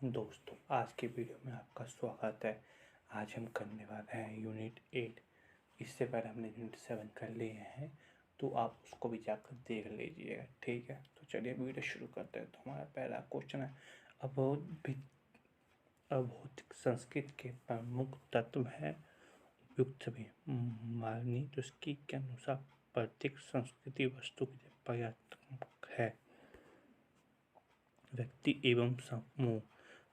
दोस्तों, आज की वीडियो में आपका स्वागत है। आज हम करने वाले हैं यूनिट 8। इससे पहले हमने यूनिट 7 कर लिए हैं, तो आप उसको भी जाकर देख लीजिएगा, ठीक है। तो चलिए वीडियो शुरू करते हैं। तो हमारा पहला क्वेश्चन है, अभौतिक संस्कृत के प्रमुख तत्व है उपयुक्त सभी। मार्गदर्शिका के अनुसार प्रत्येक संस्कृति वस्तु के लिए पर्याप्त है। व्यक्ति एवं समूह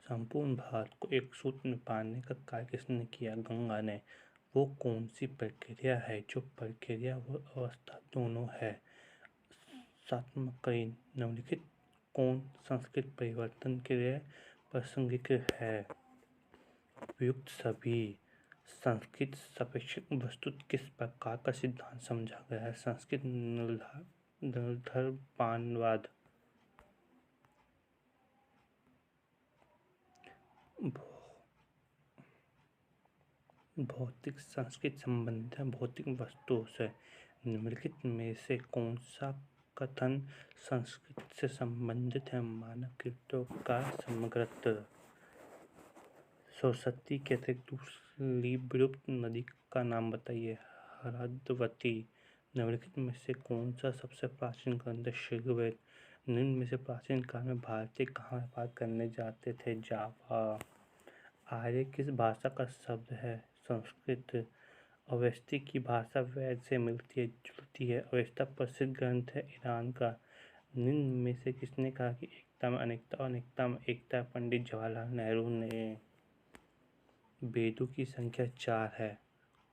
संपूर्ण भारत को एक सूत्र में बांधने का कार्य किसने किया? गंगा ने। वो कौन सी प्रक्रिया है जो प्रक्रिया व अवस्था दोनों है? सात्मकरण। निम्नलिखित कौन संस्कृत परिवर्तन के लिए प्रासंगिक है? उपयुक्त सभी। संस्कृत सापेक्षिक वस्तु किस प्रकार का सिद्धांत समझा गया है? संस्कृत निर्धारणवाद। भौतिक संस्कृत संबंधित है भौतिक वस्तुओं से। निम्नलिखित में से कौन सा कथन संस्कृत से संबंधित है? मानव कृत्यों का समग्रत्व। सरस्वती के अतिरिक्त दूसरी विलुप्त नदी का नाम बताइए। हरदवती। निम्नलिखित में से कौन सा सबसे प्राचीन ग्रंथ है? ऋग्वेद। निम्न में से प्राचीन काल में भारतीय कहाँ व्यापार करने जाते थे? जावा। आर्य किस भाषा का शब्द है? संस्कृत। अवेस्ती की भाषा वेद से मिलती जुलती है। अवेस्ता प्रसिद्ध ग्रंथ है ईरान का। निम्न में से किसने कहा कि एकता में अनेकता और अनेकता में एकता? पंडित जवाहरलाल नेहरू ने। वेदों की संख्या 4 है।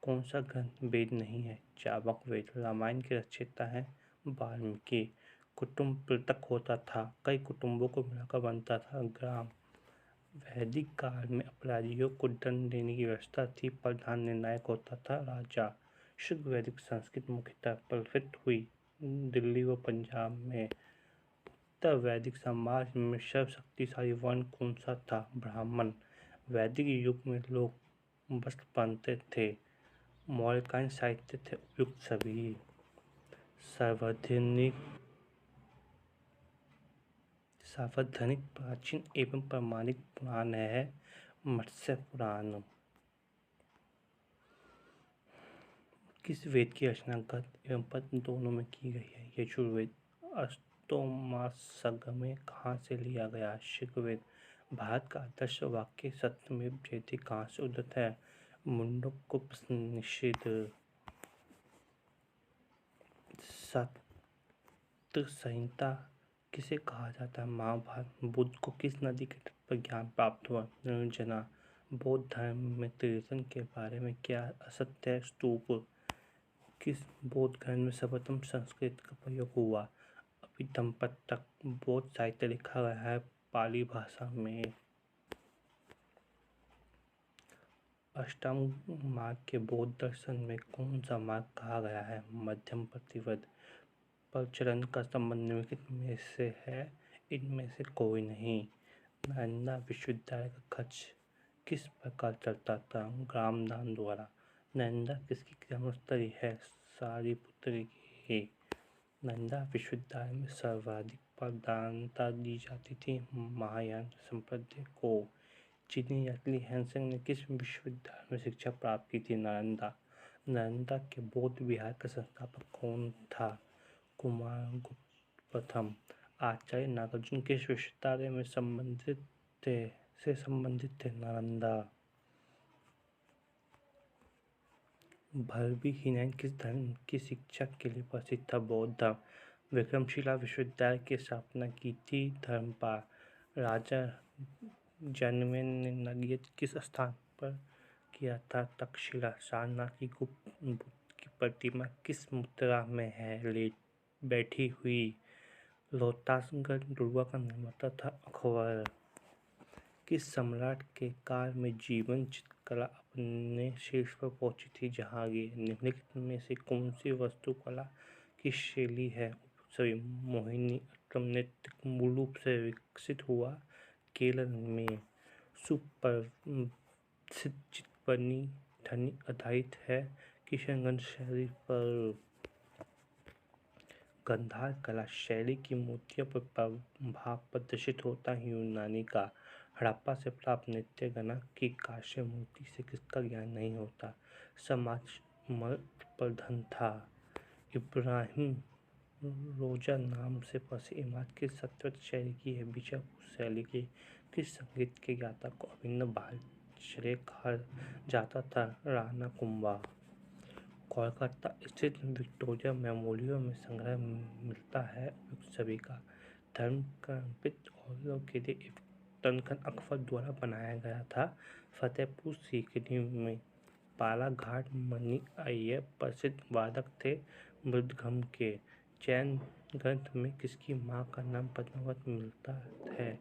कौन सा ग्रंथ वेद नहीं है? चाबक वेद। रामायण के रचयिता है वाल्मीकि। कुटुंब पृथक होता था, कई कुटुंबों को मिलाकर बनता था ग्राम। वैदिक काल में अपराधियों को दंड देने की व्यवस्था थी। प्रधान निर्णायक होता था राजा। शुद्ध वैदिक संस्कृत मुख्यतः प्रचलित हुई दिल्ली व पंजाब में। उत्तर वैदिक समाज में सर्वशक्तिशाली वर्ण कौन सा था? ब्राह्मण। वैदिक युग में लोग वस्त्र पहनते थे। मौलिकायन साहित्य थे उपयुक्त सभी। सार्वधानिक प्राचीन एवं प्रमाणिक पुराण है मत्स्य पुराण। किस वेद की रचना गद्य एवं पद्य दोनों में की गई है? यजुर्वेद। अष्टोमासगमे कहाँ से लिया गया? ऋग्वेद। भारत का आदर्श वाक्य सत्यमेव जयते कहाँ से उद्धृत है? मुंडकोपनिषद। सप्त संहिता किसे कहा जाता है? महाभारत। बुद्ध को किस नदी के तट पर ज्ञान प्राप्त हुआ? निर्जना। बौद्ध धर्म में त्रिरत्न के बारे में क्या असत्य है? स्तूप। किस बौद्ध ग्रंथ में सर्वप्रथम संस्कृत का प्रयोग हुआ? अभिधम्मपिटक। बौद्ध साहित्य लिखा गया है पाली भाषा में। अष्टांग मार्ग के बौद्ध दर्शन में कौन सा मार्ग कहा गया है? मध्यम प्रतिपद। प्रचलन का संबंध निम्नलिखित में से है, इनमें से कोई नहीं। नालंदा विश्वविद्यालय का खर्च किस प्रकार चलता था? ग्रामदान द्वारा। नालंदा किसकी जन्मस्थली है? सारिपुत्र की। नालंदा विश्वविद्यालय में सर्वाधिक प्रधानता दी जाती थी महायान संप्रदाय को। चीनी यात्री हैंसेंग ने किस विश्वविद्यालय में शिक्षा प्राप्त की थी? नालंदा। नालंदा के बौद्ध विहार का संस्थापक कौन था? कुमारगुप्त प्रथम। आचार्य नागार्जुन किस विश्वविद्यालय में संबंधित थे? नालंदा। भरवी हिनैन किस धर्म की शिक्षा के लिए प्रसिद्ध था? बौद्ध धर्म। विक्रमशिला विश्वविद्यालय की स्थापना की थी धर्मपाल। राजा जनमेजय ने नगीयत किस स्थान पर किया था? तक्षशिला। सारनाथ की गुप्त बुद्ध की प्रतिमा किस मुद्रा में है? बैठी हुई। रोहतासगढ़ दुर्ग का निर्माता था अकबर। किस सम्राट के काल में जीवन चित्रकला अपने शीर्ष पर पहुंची थी? जहांगीर। निम्नलिखित में से कौन सी वास्तुकला की शैली है? सभी। मोहिनी अट्टम नृत्य मूल रूप से विकसित हुआ केरल में। सुप्रसिद्ध चित्रपणी ध्वनि आधारित है किशनगंज शैली पर। गंधार कला शैली की मूर्तियों पर प्रभाव प्रदर्शित होता है यूनानी का। हड़प्पा से प्राप्त नृत्य गणा की कांस्य मूर्ति से किसका ज्ञान नहीं होता। समाज मर्द प्रधान था। इब्राहिम रोजा नाम से प्रसिद्ध इमारत किस सत्वत शैली की है। बीजापुर शैली की। किस संगीत के ज्ञाता को अभिनव भाषा कहा जाता था। राणा कुंभा। कोलकाता स्थित विक्टोरिया मेमोरियल में संग्रह मिलता है उपयुक्त सभी का। धर्म कल्पित औरतों के लिए एक तनखन अकबर द्वारा बनाया गया था। फतेहपुर सीकरी में बालाघाट मणि अय्यर प्रसिद्ध वादक थे मृदंगम के। जैन ग्रंथ में किसकी मां का नाम पद्मावत मिलता है।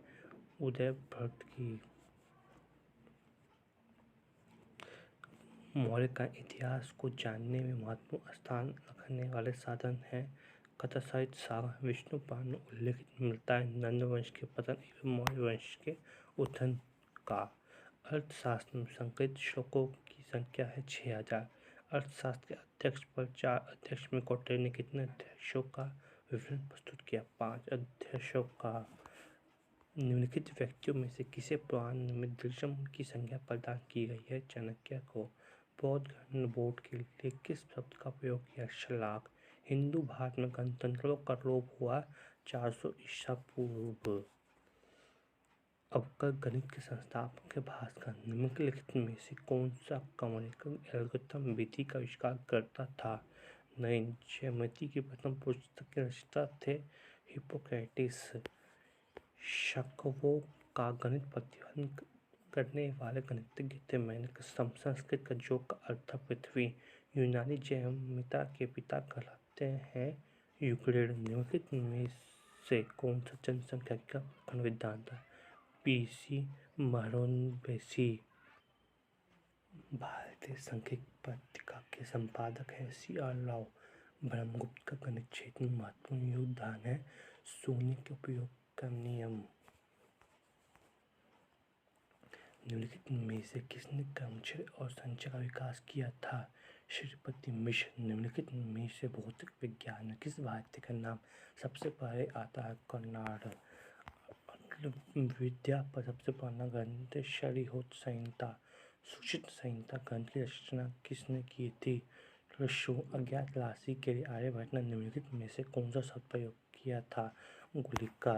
उदयभट्ट की। मौर्य का इतिहास को जानने में महत्वपूर्ण स्थान रखने वाले साधन हैं कथा साहित्य सागर। विष्णु पुराण में उल्लेख मिलता है नंद वंश के पतन एवं मौर्य वंश के उत्थान का। अर्थशास्त्र में संकलित श्लोकों की संख्या है 6000। अर्थशास्त्र के अध्यक्ष पर 4 अध्यक्ष में कौटिल्य ने कितने अध्यायों का विवरण प्रस्तुत किया। 5 अध्यायों का। निम्नलिखित व्यक्तियों में से किसे पुराण में द्विजम की संज्ञा प्रदान की गई है। चाणक्य को। बौद्ध धर्म बोध के लिए किस शब्द का प्रयोग किया। शलाक। हिंदू भारत में गणतंत्रों का लोप हुआ 400 ईसा पूर्व। अवकल गणित के संस्थापक है भास्कर। निम्नलिखित में से कौन सा कमोनिकल एल्गोरिथम विधि का आविष्कार करता था। नयन। ज्यामिति की प्रथम पुस्तक के रचयिता थे हिप्पोक्रेटिस। शाकों का गणित प्रतिपादन करने वाले गणितज्ञ थे मेनक। संस्कृत का जो का अर्थ था पृथ्वी। यूनानी ज्यामिति के पिता कहलाते हैं यूक्लिड। निम्नलिखित में से कौन सा जनसंख्या का प्रखंड विद्वान था। पीसी महरोनबेसी। भारतीय सांख्यिकी पत्रिका के संपादक हैं सी.आर. राव। ब्रह्मगुप्त का गणित क्षेत्र में महत्वपूर्ण योगदान है। शून्य के उपयोग का नियम। निम्नलिखित में से किसने क्रमचर्या और संचय का विकास किया था। श्रीपति मिश्र। निम्नलिखित में से भौतिक विज्ञान में किस भारतीय का नाम सबसे पहले आता है। कर्नाड। विद्या पर सबसे पुराना ग्रंथ श्रीहोत संहिता। सूचित संहिता ग्रंथ की रचना किसने की थी। ऋषु। अज्ञात राशि के लिए आर्यभट्ट ने निम्नलिखित में से कौन सा शब्द प्रयोग किया था। गुलिका।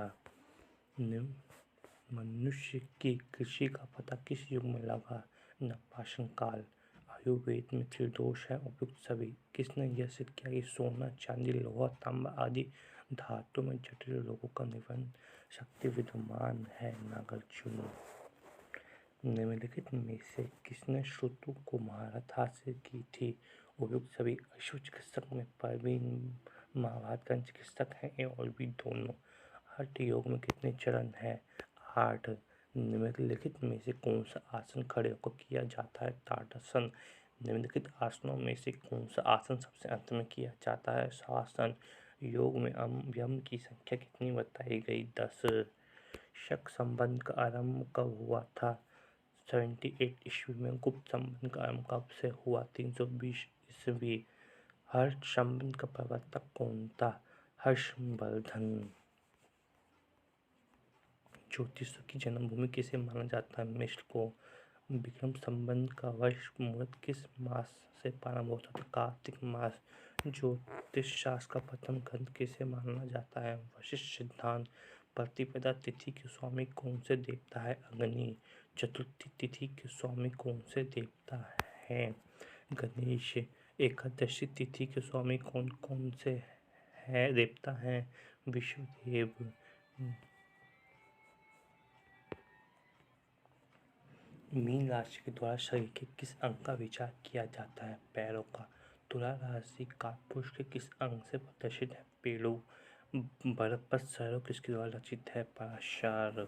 मनुष्य की कृषि का पता किस युग में लगा। नवपाषाण काल। आयुर्वेद में त्रिदोष है उपयुक्त सभी। किसने यह सिद्ध किया कि सोना चांदी लोहा तांबा आदि धातु में जटिल लोगों का निवारण शक्ति विद्यमान है। नागार्जुन। निम्नलिखित में से किसने श्रुतु को महारत हासिल की थी। उपयुक्त सभी। अश्व चिकित्सक में प्रवीण महाभारत का चिकित्सक हैं ए और बी दोनों। हठ योग में कितने चरण हैं। 8। निम्नलिखित में से कौन सा आसन खड़े होकर किया जाता है। ताड़ासन। निम्नलिखित आसनों में से कौन सा आसन सबसे अंत में किया जाता है। शवासन। योग में यम की संख्या कितनी बताई गई। 10। शक संबंध का आरंभ कब हुआ था। 78 ईस्वी में। गुप्त संबंध का आरंभ कब से हुआ। 320 ईस्वी। हर्ष संबंध का प्रवर्तक कौन था। हर्षवर्धन। ज्योतिषों की जन्मभूमि किसे माना जाता है। मिस्र को। विक्रम संबंध का वर्ष मुहूर्त किस मास से प्रारंभ होता था। कार्तिक मास। ज्योतिष शास्त्र का प्रथम ग्रंथ किसे माना जाता है। वशिष्ठ सिद्धांत। प्रतिपदा तिथि के स्वामी कौन से देवता है। अग्नि। चतुर्थी तिथि के स्वामी कौन से देवता है। गणेश। एकादशी तिथि के स्वामी कौन कौन से है देवता हैं। विष्णुदेव। मीन राशि के द्वारा शरीर के किस अंग का विचार किया जाता है। पैरों का। तुला राशि कालपुरुष के किस अंग से प्रदर्शित है। पेड़ों। बरपत सरों किसके द्वारा रचित है। पराशर।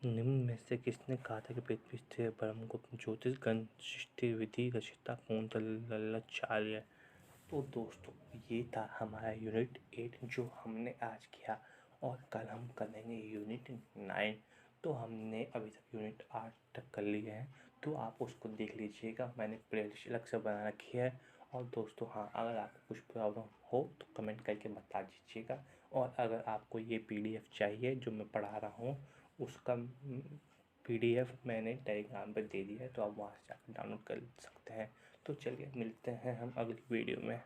निम्न में से किसने कहा था कि पृथ्वी स्थिर है। ब्रह्मगुप्त। ज्योतिष ग्रंथ सृष्टि विधि रचिता कौन था। ललाचार्य। तो दोस्तों ये था हमारा यूनिट 8 जो हमने आज किया और कल हम करेंगे यूनिट 9। तो हमने अभी तक यूनिट 8 तक कर लिया है तो आप उसको देख लीजिएगा। मैंने प्लेलिस्ट अलग से बना रखी है। और दोस्तों हाँ अगर आपको कुछ प्रॉब्लम हो तो कमेंट करके बता दीजिएगा। और अगर आपको ये PDF चाहिए जो मैं पढ़ा रहा हूँ उसका PDF मैंने टेलीग्राम पर दे दिया है, तो आप वहाँ से जाकर डाउनलोड कर सकते हैं। तो चलिए मिलते हैं हम अगली वीडियो में।